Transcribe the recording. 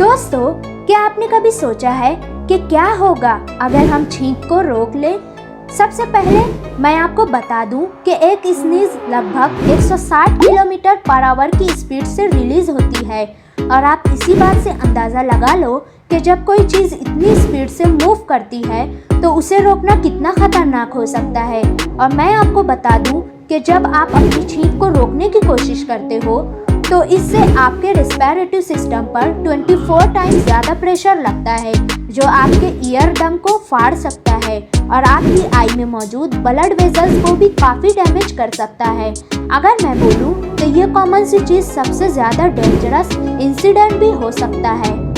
दोस्तों, क्या आपने कभी सोचा है कि क्या होगा अगर हम छींक को रोक लें? सबसे पहले मैं आपको बता दूं कि एक स्नीज लगभग 160 किलोमीटर पर आवर की स्पीड से रिलीज होती है और आप इसी बात से अंदाज़ा लगा लो कि जब कोई चीज़ इतनी स्पीड से मूव करती है तो उसे रोकना कितना खतरनाक हो सकता है। और मैं आपको बता दूं कि जब आप अपनी छींक को रोकने की कोशिश करते हो तो इससे आपके रेस्पिरेटरी सिस्टम पर 24 टाइम्स ज़्यादा प्रेशर लगता है, जो आपके ईयर डम को फाड़ सकता है और आपकी आई में मौजूद ब्लड वेजल्स को भी काफ़ी डैमेज कर सकता है। अगर मैं बोलूँ तो ये कॉमन सी चीज़ सबसे ज़्यादा डेंजरस इंसिडेंट भी हो सकता है।